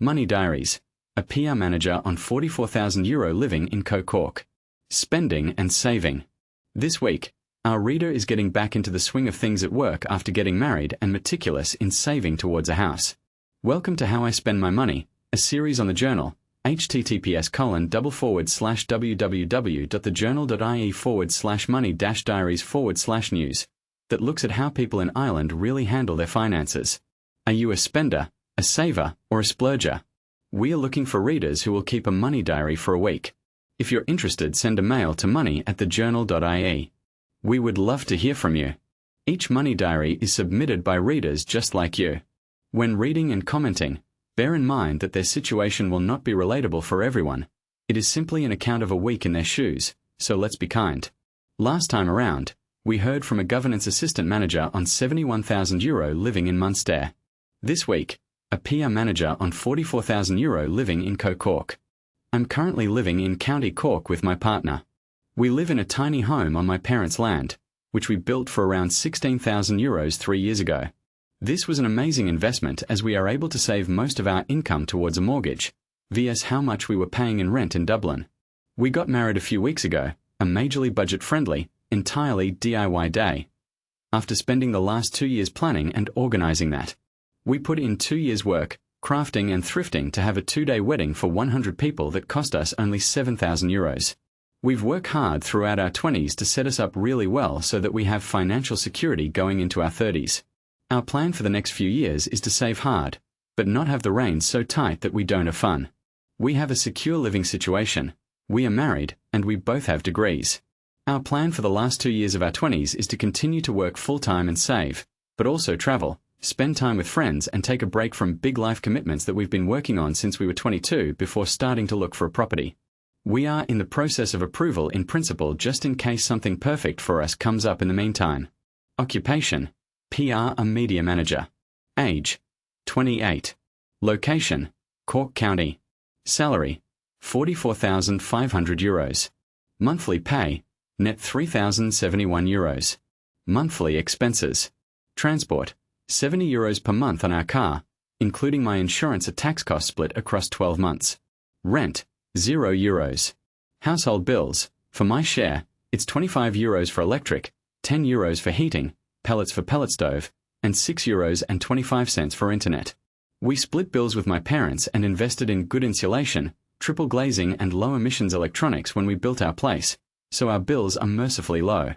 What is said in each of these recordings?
Money Diaries. A PR manager on €44,000 living in County Cork. Spending and saving. This week, our reader is getting back into the swing of things at work after getting married and meticulous in saving towards a house. Welcome to How I Spend My Money, a series on the journal, https://www.thejournal.ie/money-diaries/news, that looks at how people in Ireland really handle their finances. Are you a spender, a saver, or a splurger? We are looking for readers who will keep a money diary for a week. If you're interested, send a mail to money@thejournal.ie. We would love to hear from you. Each money diary is submitted by readers just like you. When reading and commenting, bear in mind that their situation will not be relatable for everyone. It is simply an account of a week in their shoes, so let's be kind. Last time around, we heard from a governance assistant manager on €71,000 living in Munster. This week, a PR manager on €44,000 living in County Cork. I'm currently living in County Cork with my partner. We live in a tiny home on my parents' land, which we built for around €16,000 3 years ago. This was an amazing investment as we are able to save most of our income towards a mortgage, vs how much we were paying in rent in Dublin. We got married a few weeks ago, a majorly budget-friendly, entirely DIY day. After spending the last 2 years planning and organising that, we put in 2 years' work, crafting and thrifting to have a 2-day wedding for 100 people that cost us only €7,000. We've worked hard throughout our 20s to set us up really well so that we have financial security going into our 30s. Our plan for the next few years is to save hard, but not have the reins so tight that we don't have fun. We have a secure living situation, we are married, and we both have degrees. Our plan for the last 2 years of our 20s is to continue to work full-time and save, but also travel, spend time with friends and take a break from big life commitments that we've been working on since we were 22 before starting to look for a property. We are in the process of approval in principle just in case something perfect for us comes up in the meantime. Occupation: PR and media manager. Age: 28. Location: Cork County. Salary: €44,500. Monthly pay: net €3,071. Monthly expenses: transport: €70 per month on our car, including my insurance and tax cost split across 12 months. Rent: €0. Household bills: for my share, it's €25 for electric, €10 for heating, pellets for pellet stove, and €6.25 for internet. We split bills with my parents and invested in good insulation, triple glazing and low emissions electronics when we built our place, so our bills are mercifully low.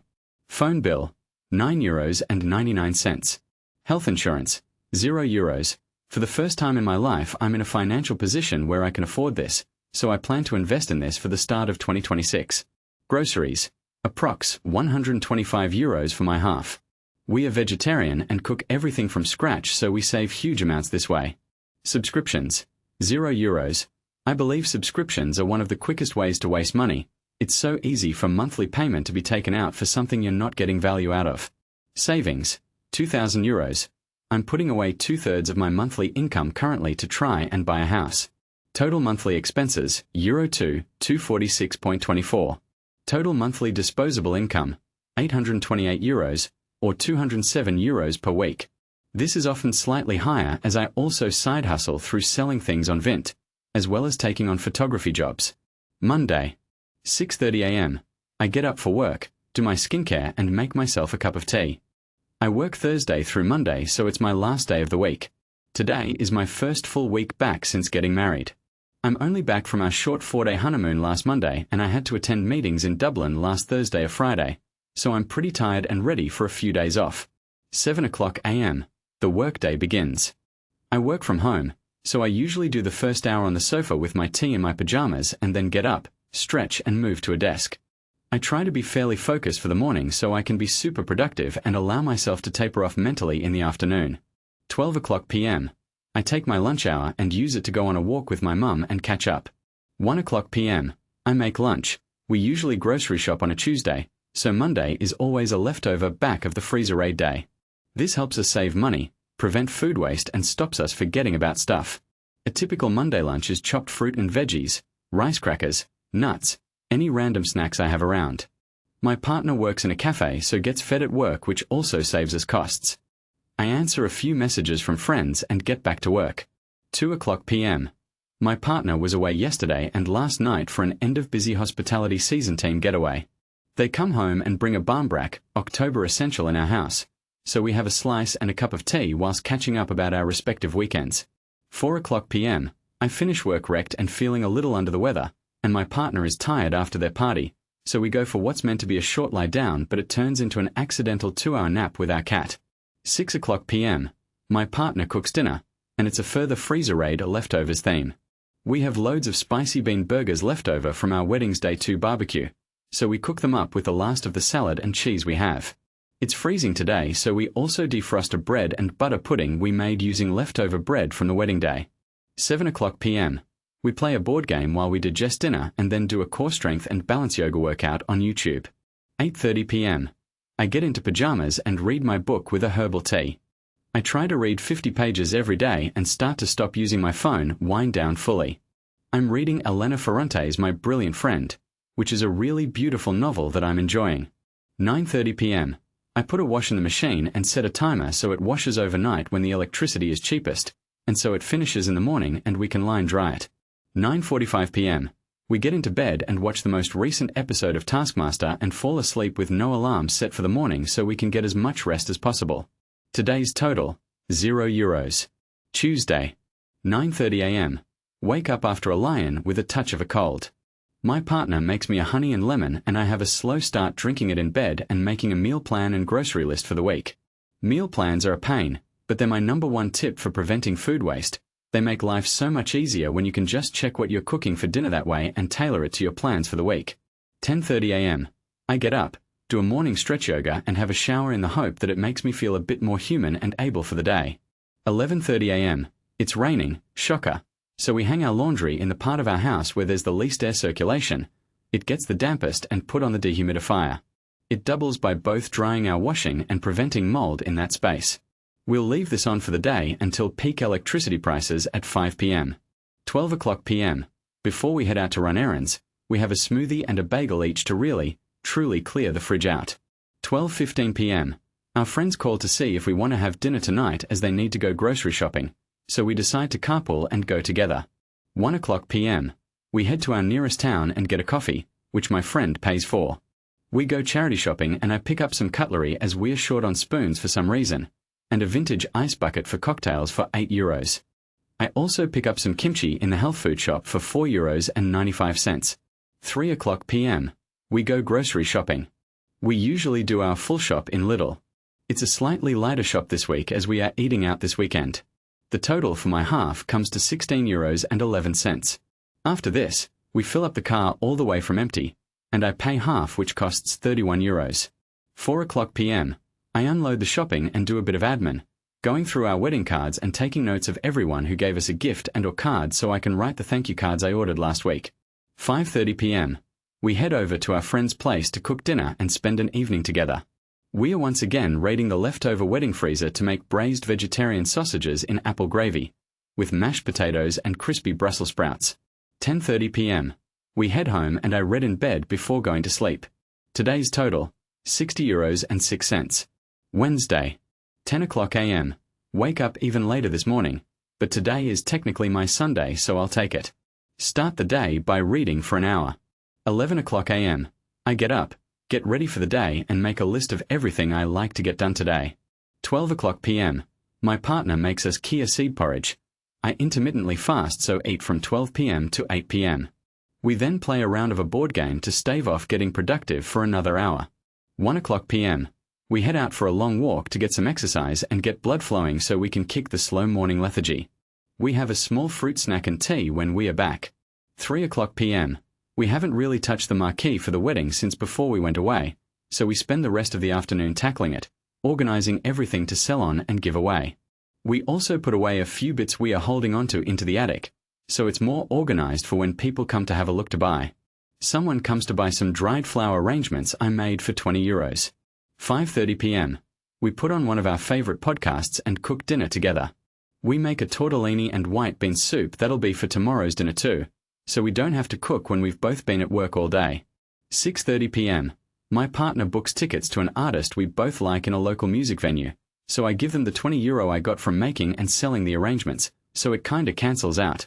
Phone bill: €9.99. Health insurance: €0. For the first time in my life, I'm in a financial position where I can afford this, so I plan to invest in this for the start of 2026. Groceries: approx €125 for my half. We are vegetarian and cook everything from scratch, so we save huge amounts this way. Subscriptions: €0. I believe subscriptions are one of the quickest ways to waste money. It's so easy for monthly payment to be taken out for something you're not getting value out of. Savings: €2,000. I'm putting away 2/3 of my monthly income currently to try and buy a house. Total monthly expenses: €246.24. Total monthly disposable income: €828 or €207 per week. This is often slightly higher as I also side hustle through selling things on Vinted, as well as taking on photography jobs. Monday: 6:30 a.m. I get up for work, do my skincare and make myself a cup of tea. I work Thursday through Monday, so it's my last day of the week. Today is my first full week back since getting married. I'm only back from our short 4-day honeymoon last Monday, and I had to attend meetings in Dublin last Thursday or Friday, so I'm pretty tired and ready for a few days off. 7:00 a.m. The workday begins. I work from home, so I usually do the first hour on the sofa with my tea and my pajamas and then get up, stretch and move to a desk. I try to be fairly focused for the morning so I can be super productive and allow myself to taper off mentally in the afternoon. 12:00 p.m. I take my lunch hour and use it to go on a walk with my mum and catch up. 1:00 p.m. I make lunch. We usually grocery shop on a Tuesday, so Monday is always a leftover back of the freezer raid day. This helps us save money, prevent food waste and stops us forgetting about stuff. A typical Monday lunch is chopped fruit and veggies, rice crackers, nuts, any random snacks I have around. My partner works in a cafe so gets fed at work, which also saves us costs. I answer a few messages from friends and get back to work. 2 o'clock p.m. My partner was away yesterday and last night for an end-of-busy hospitality season team getaway. They come home and bring a barmbrack, October essential in our house, so we have a slice and a cup of tea whilst catching up about our respective weekends. 4 o'clock p.m. I finish work wrecked and feeling a little under the weather, and my partner is tired after their party, so we go for what's meant to be a short lie down, but it turns into an accidental 2-hour nap with our cat. 6 o'clock p.m. My partner cooks dinner, and it's a further freezer raid leftovers theme. We have loads of spicy bean burgers left over from our wedding's day 2 barbecue, so we cook them up with the last of the salad and cheese we have. It's freezing today, so we also defrost a bread and butter pudding we made using leftover bread from the wedding day. 7 o'clock p.m. We play a board game while we digest dinner and then do a core strength and balance yoga workout on YouTube. 8:30 p.m. I get into pajamas and read my book with a herbal tea. I try to read 50 pages every day and start to stop using my phone, wind down fully. I'm reading Elena Ferrante's My Brilliant Friend, which is a really beautiful novel that I'm enjoying. 9:30 p.m. I put a wash in the machine and set a timer so it washes overnight when the electricity is cheapest, and so it finishes in the morning and we can line dry it. 9:45 p.m. We get into bed and watch the most recent episode of Taskmaster and fall asleep with no alarm set for the morning so we can get as much rest as possible. Today's total, €0. Tuesday. 9:30 a.m. Wake up after a lie-in with a touch of a cold. My partner makes me a honey and lemon and I have a slow start drinking it in bed and making a meal plan and grocery list for the week. Meal plans are a pain, but they're my #1 tip for preventing food waste. They make life so much easier when you can just check what you're cooking for dinner that way and tailor it to your plans for the week. 10:30 a.m. I get up, do a morning stretch yoga and have a shower in the hope that it makes me feel a bit more human and able for the day. 11:30 a.m. It's raining, shocker. So we hang our laundry in the part of our house where there's the least air circulation. It gets the dampest and put on the dehumidifier. It doubles by both drying our washing and preventing mold in that space. We'll leave this on for the day until peak electricity prices at 5 p.m. 12 o'clock p.m. Before we head out to run errands, we have a smoothie and a bagel each to really, truly clear the fridge out. 12:15 p.m. Our friends call to see if we want to have dinner tonight as they need to go grocery shopping, so we decide to carpool and go together. 1 o'clock p.m. We head to our nearest town and get a coffee, which my friend pays for. We go charity shopping and I pick up some cutlery as we're short on spoons for some reason, and a vintage ice bucket for cocktails for €8. I also pick up some kimchi in the health food shop for €4.95. 3 o'clock p.m. We go grocery shopping. We usually do our full shop in Lidl. It's a slightly lighter shop this week as we are eating out this weekend. The total for my half comes to €16.11. After this, we fill up the car all the way from empty, and I pay half, which costs €31. 4 o'clock p.m. I unload the shopping and do a bit of admin, going through our wedding cards and taking notes of everyone who gave us a gift and or card so I can write the thank you cards I ordered last week. 5:30 p.m. We head over to our friend's place to cook dinner and spend an evening together. We are once again raiding the leftover wedding freezer to make braised vegetarian sausages in apple gravy, with mashed potatoes and crispy Brussels sprouts. 10:30 p.m. We head home and I read in bed before going to sleep. Today's total, €60.06. Wednesday. 10 o'clock a.m. Wake up even later this morning, but today is technically my Sunday, so I'll take it. Start the day by reading for an hour. 11 o'clock a.m. I get up, get ready for the day and make a list of everything I like to get done today. 12 o'clock p.m. My partner makes us chia seed porridge. I intermittently fast, so eat from 12 p.m. to 8 p.m. We then play a round of a board game to stave off getting productive for another hour. 1 o'clock p.m. We head out for a long walk to get some exercise and get blood flowing so we can kick the slow morning lethargy. We have a small fruit snack and tea when we are back. 3 o'clock p.m. We haven't really touched the marquee for the wedding since before we went away, so we spend the rest of the afternoon tackling it, organizing everything to sell on and give away. We also put away a few bits we are holding onto into the attic, so it's more organized for when people come to have a look to buy. Someone comes to buy some dried flower arrangements I made for €20. 5:30 p.m. We put on one of our favorite podcasts and cook dinner together. We make a tortellini and white bean soup that'll be for tomorrow's dinner too, so we don't have to cook when we've both been at work all day. 6:30 p.m. My partner books tickets to an artist we both like in a local music venue, so I give them the €20 I got from making and selling the arrangements, so it kinda cancels out.